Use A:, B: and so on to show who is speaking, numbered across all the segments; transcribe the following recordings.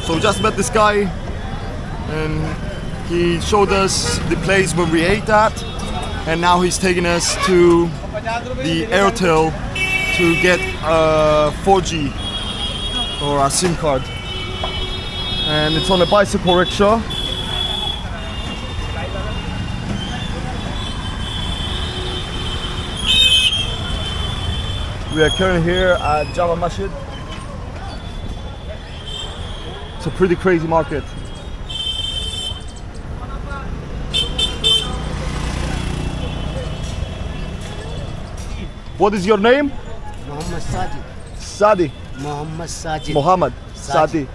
A: So we just met this guy, and he showed us the place where we ate at, and now he's taking us to the Airtel to get a 4G or a SIM card. And it's on a bicycle rickshaw. We are currently here at Jama Masjid. It's a pretty crazy market. What is your name?
B: Muhammad Sadi.
A: Sadi.
B: Muhammad Sajid.
A: Muhammad Sadi.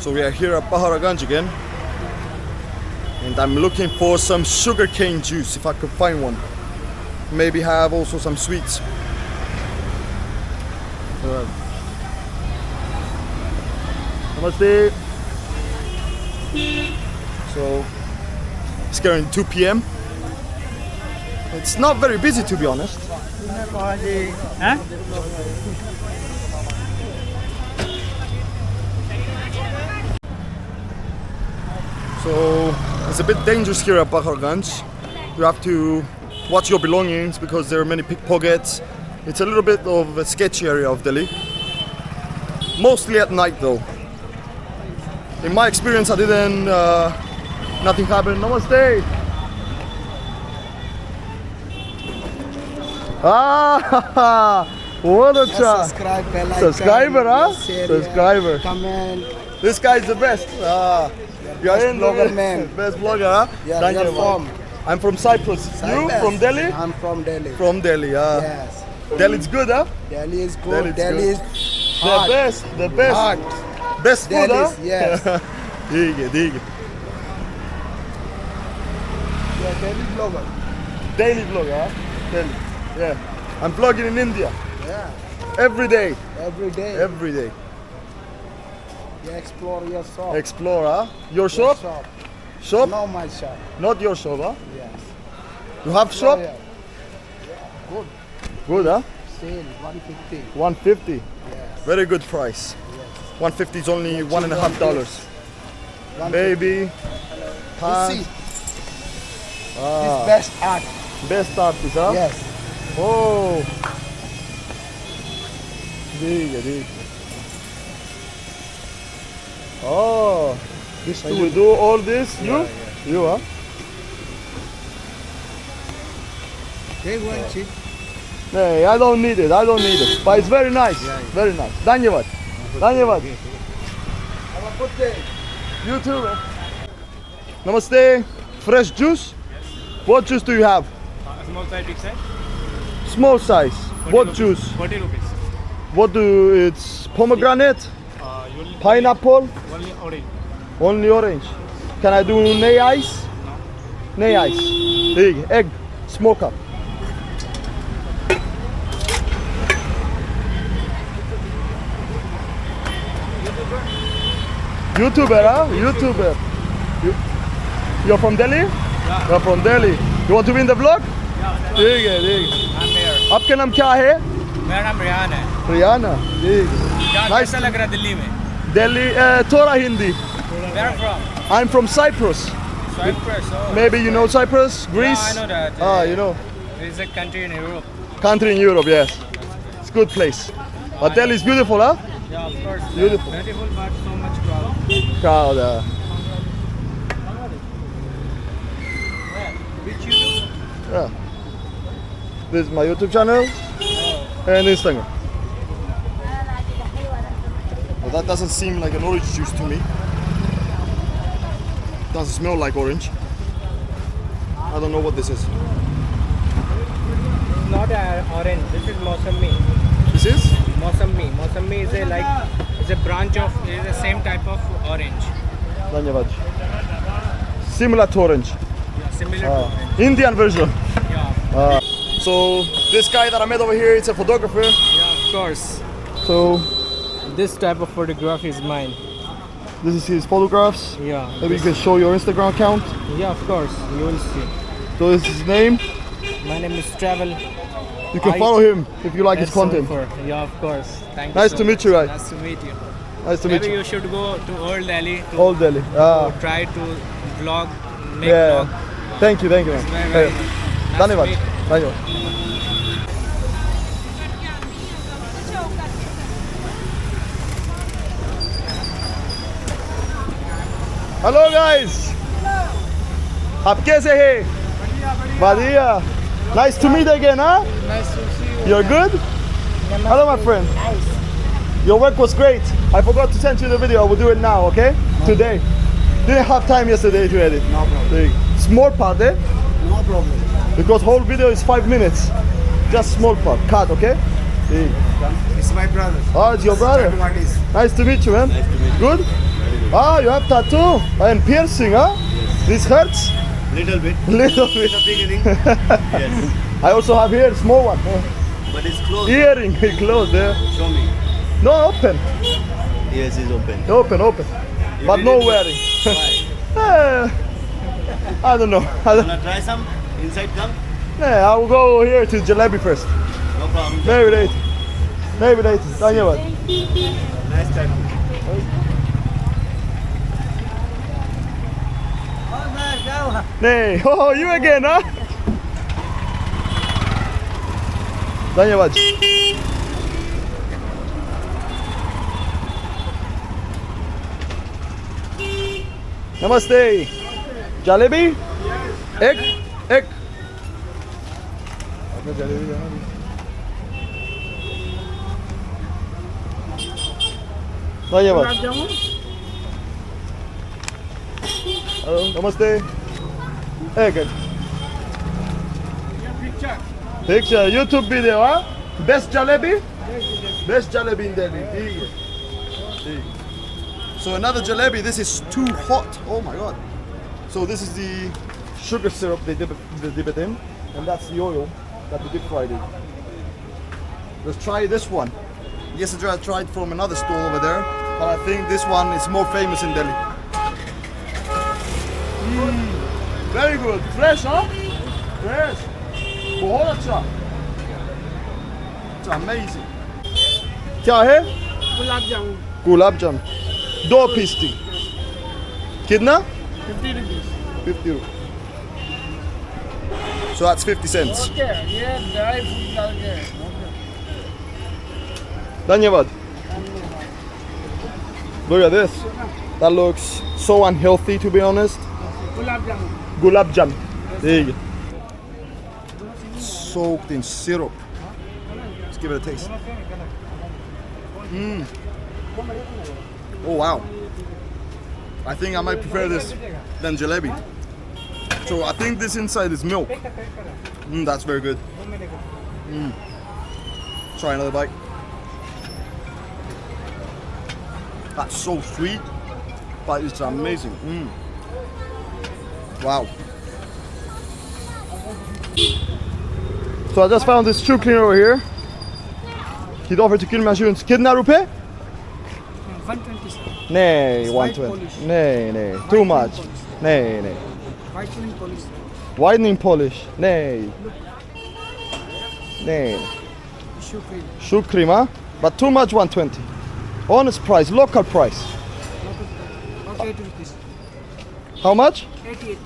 A: So we are here at paharganj again, and I'm looking for some sugarcane juice if I could find one. Maybe have also some sweets. Namaste. So it's currently 2 p.m. It's not very busy, to be honest. So it's a bit dangerous here at paharganj. You have to watch your belongings because there are many pickpockets. It's a little bit of a sketchy area of Delhi. Mostly at night though. In my experience, I didn't, nothing happened. Namaste. Ah, what a chat.
B: Subscribe, bell icon,
A: Subscriber, huh?
B: share,
A: Subscriber.
B: comment.
A: This guy is the best. You're
B: best
A: in
B: blogger,
A: the
B: man.
A: Best blogger, huh?
B: Yeah,
A: Thank
B: you're
A: you, man.
B: from?
A: I'm from Cyprus. You
B: Cyprus.
A: from Delhi?
B: I'm from Delhi.
A: From Delhi,
B: Yes.
A: Delhi's good, huh?
B: Delhi is
A: Delhi
B: good.
A: is
B: Delhi
A: good.
B: is
A: The
B: hot.
A: best, the best.
B: Hot.
A: Best food,
B: Delhi
A: huh?
B: is, yes.
A: Dig.
B: Yeah, Delhi blogger.
A: Daily vlog, huh? Delhi. Yeah. I'm vlogging in India.
B: Yeah.
A: Every day.
B: Every day.
A: Every day.
B: You explore your shop.
A: Explore, huh? Your
B: Your
A: shop?
B: shop.
A: Shop?
B: No, my shop.
A: Not your shop, huh?
B: Yes.
A: You have shop?
B: Yeah. Good.
A: Good, huh?
B: Sale 150.
A: 150.
B: Yes.
A: Very good price.
B: Yes.
A: 150 is only $1.5.
B: 150.
A: Baby,
B: You
A: pants.
B: see,
A: Ah,
B: this best art.
A: best artist, huh?
B: Yes.
A: Oh. Dig. Oh.
B: This
A: And
B: tool.
A: you do all this? You?
B: Yeah.
A: You, huh?
B: Take one chip.
A: Hey, I don't need it. But it's very nice.
B: Yeah.
A: Very nice. Dhanyavad. Dhanyavad.
B: Have a good day.
A: You too, man. Namaste. Fresh juice? What juice do you have?
C: Small size, big size.
A: Small size.
C: 40
A: What
C: rupees.
A: juice?
C: 40 rupees.
A: What do it's pomegranate?
C: You will
A: Pineapple?
C: only orange.
A: Only orange. Can I do nay ice?
C: No.
A: Nay ice. Egg. Smoker. YouTuber, huh? YouTuber. You're from Delhi?
C: Yeah.
A: You're from Delhi. You want to be in the vlog?
C: Yeah.
A: ठीक है.
C: I'm here.
A: आपका नाम क्या है?
C: मेरा नाम रियान है.
A: रियाना. ठीक है.
C: क्या
A: Nice.
C: कैसा लग रहा है दिल्ली में?
A: Delhi, थोड़ा Hindi.
C: Where from?
A: I'm from Cyprus.
C: Cyprus. Oh.
A: Maybe you know Cyprus, Greece?
C: Yeah, I know that.
A: Ah, you know.
C: It's a country in Europe.
A: Country in Europe, yes. It's a good place. But Delhi is beautiful, huh?
C: Yeah, of course.
A: Beautiful.
C: Beautiful, but so much crowd.
A: Crowd.
C: Which you
A: Yeah. This is my YouTube channel and Instagram. Well, that doesn't seem like an orange juice to me. Doesn't smell like orange. I don't know what this is.
C: It's not orange. This is Mosami.
A: This is?
C: Mosami. Mosami is a it's a branch of is the same type of orange.
A: Dhanyavad. Similar to orange.
C: Yeah, similar to orange.
A: Indian version.
C: Yeah.
A: So this guy that I met over here, it's a photographer.
C: Yeah, of course.
A: So
C: This type of photograph is mine.
A: this is his photographs.
C: Yeah.
A: Maybe you can show your Instagram account.
C: Yeah, of course. You will see.
A: So this is his name.
C: My name is Travel
A: You can follow him if you like his content.
C: Yeah, of course. Thank
A: Nice
C: you.
A: to meet you, guys.
C: Nice to meet you.
A: Nice to meet
C: Maybe
A: you.
C: you should go to Old Delhi to
A: Old Delhi. Ah,
C: try to vlog, make
A: yeah.
C: vlog.
A: Thank you, man.
C: Very,
A: Hey,
C: very nice to
A: धन्यवाद.
C: meet.
A: धन्यवाद. Hello guys. आप कैसे हैं? बढ़िया. Nice to meet again, huh?
C: Nice to see you.
A: You're good? Hello, my friend. Your work was great. I forgot to send you the video. I will do it now, okay? Today. Didn't have time yesterday to edit.
B: No problem.
A: Small part, eh?
B: No problem.
A: Because whole video is 5 minutes. Just small part. Cut, okay?
B: It's my brother.
A: Oh, it's your brother.
B: Tattoo artist.
A: Nice to meet you, man.
B: Nice to meet you.
A: Good? Ah, you have tattoo and piercing, huh? This hurts?
B: Little bit.
A: Little bit.
B: In the beginning. Yes.
A: I also have here small one.
B: But it's closed.
A: Earring closed there.
B: Show me.
A: No, open.
B: Yes, it's open.
A: Open. But no wearing.
B: Why?
A: I don't know.
B: Wanna try some? Inside come?
A: Yeah, I will go here to Jalebi first.
B: No problem.
A: Maybe later. धन्यवाद.
B: Nice time.
A: Nee. Oh, you again, huh? धन्यवाद. Namaste. Jalebi? Egg. धन्यवाद. Hello, namaste. Egg. Picture, YouTube video, huh? Best jalebi? Best jalebi in Delhi. So another jalebi, this is too hot. Oh my god. So this is the sugar syrup they dip it in, and that's the oil that we deep fried it. Let's try this one. Yesterday I tried from another stall over there, but I think this one is more famous in Delhi. Very good. Fresh, huh? Fresh. बहुत अच्छा. It's amazing. क्या है? Gulab jamun. 2 piece थी. कितना?
C: 50 rupees.
A: 50 rupees. So that's 50 cents.
C: Okay, yeah, dry food okay.
A: धन्यवाद. Look at this. That looks so unhealthy, to be honest. Gulab jamun. There you go. Soaked in syrup. Let's give it a taste. Oh wow. I think I might prefer this than jalebi. So I think this inside is milk. That's very good. Try another bite. That's so sweet, but it's amazing. Wow. So I just found this shoe cleaner over here. He'd offered to kill my shoes. Kitna rupe?
C: 120.
A: Nay,
C: white
A: 120.
C: polish.
A: Nay. Too much. Nay.
C: Whitening polish.
A: Whitening polish. Nay.
C: Shoe cream.
A: Shoe cream, huh? But too much 120. Honest price, local price.
C: Okay, 80 rupees.
A: How much?
C: 80.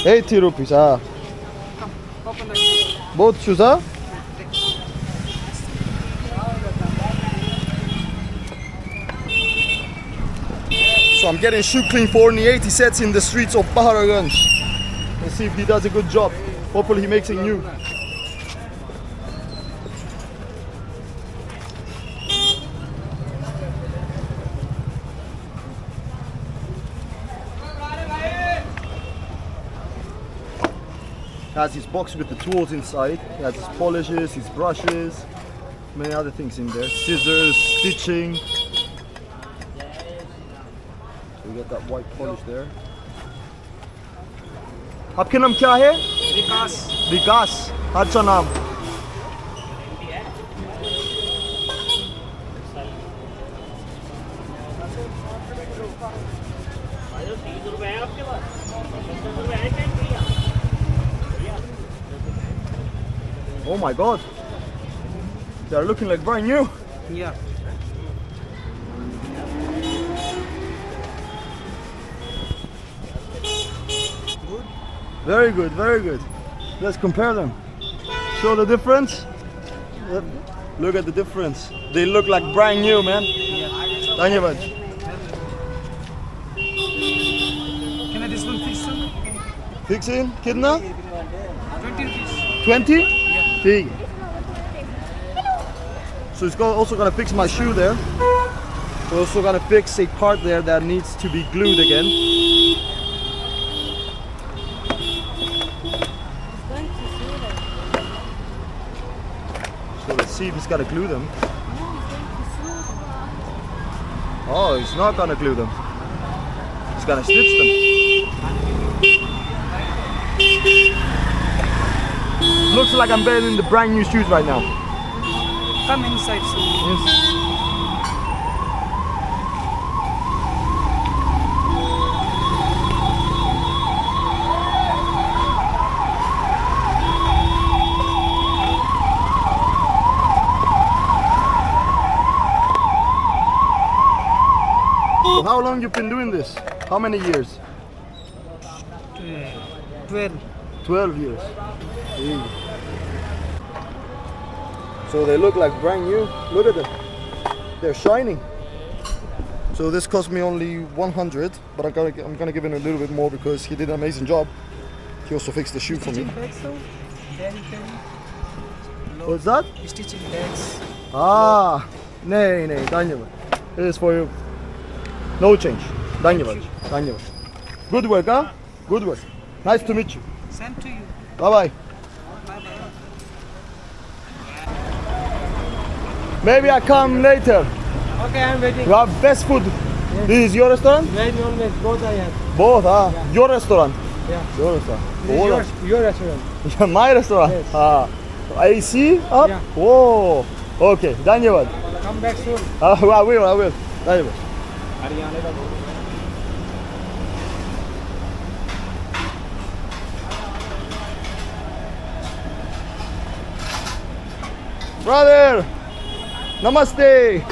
A: 80 rupees. Ah.
C: Coconut.
A: Both shoes, huh? So I'm getting shoe clean for only 80 sets in the streets of paharganj. Let's see if he does a good job. Hopefully he makes it new. Has his box with the tools inside. He has his polishes, his brushes, many other things in there. Scissors, stitching. So we got that white polish there. आपके नाम क्या है? विकास. अच्छा नाम. Oh my god. They are looking like brand new.
C: Yeah. Good.
A: Very good, very good. Let's compare them. Show the difference. Yep. Look at the difference. They look like brand new, man. Dhanyavad.
C: Can I this one fish, sir?
A: Fix in, kitna?
C: 20 rupees.
A: 20?
C: Yeah.
A: ठीक है. So it's also gonna fix my shoe there. We're also gonna fix a part there that needs to be glued again. So let's see if he's gonna glue them. Oh, he's not gonna glue them. He's gonna stitch them. Looks like I'm wearing the brand new shoes right now.
C: Come inside, sir.
A: Yes. So how long you been doing this? How many years?
C: 12.
A: 12 years. Hey. So they look like brand new. Look at them. They're shining. So this cost me only 100, but I'm gonna give him a little bit more because he did an amazing job. He also fixed the shoe for me. What's that?
C: Stitching bags.
A: Ah, nay, Dhanyavad. It is for you. No change. Dhanyavad. Dhanyavad. Good work, huh? Good work. Nice to meet you.
C: Same to you.
A: Bye bye. Maybe I come later.
C: Okay, I'm waiting.
A: You have best food. This is your restaurant?
C: Veg, non-veg, both I have.
A: Both, huh? Your restaurant?
C: Yeah.
A: Your restaurant.
C: This is your restaurant.
A: Yeah, my restaurant?
C: Yes.
A: Ah. AC up?
C: Yeah.
A: Whoa. Okay, Dhanyavad.
C: Come back soon.
A: I will. Dhanyavad. Brother, namaste.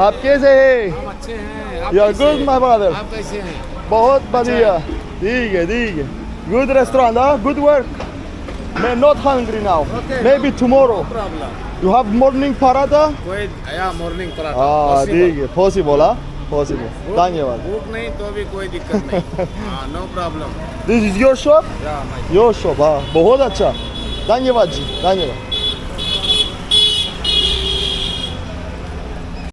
A: आप कैसे हैं?
C: हम अच्छे हैं.
A: You are good, my brother.
C: आप कैसे हैं?
A: बहुत बढ़िया. ठीक है. Good restaurant, huh? Good work. I'm not hungry now.
C: Okay,
A: Maybe tomorrow.
C: Problem.
A: You have morning paratha?
C: कोई morning पराठा.
A: Ah, ठीक है. Possible, huh? Possible. धन्यवाद.
C: भूख नहीं तो भी कोई दिक्कत नहीं. No problem.
A: This is your shop?
C: Yeah, my.
A: Your shop, हाँ. बहुत अच्छा. धन्यवाद जी. धन्यवाद.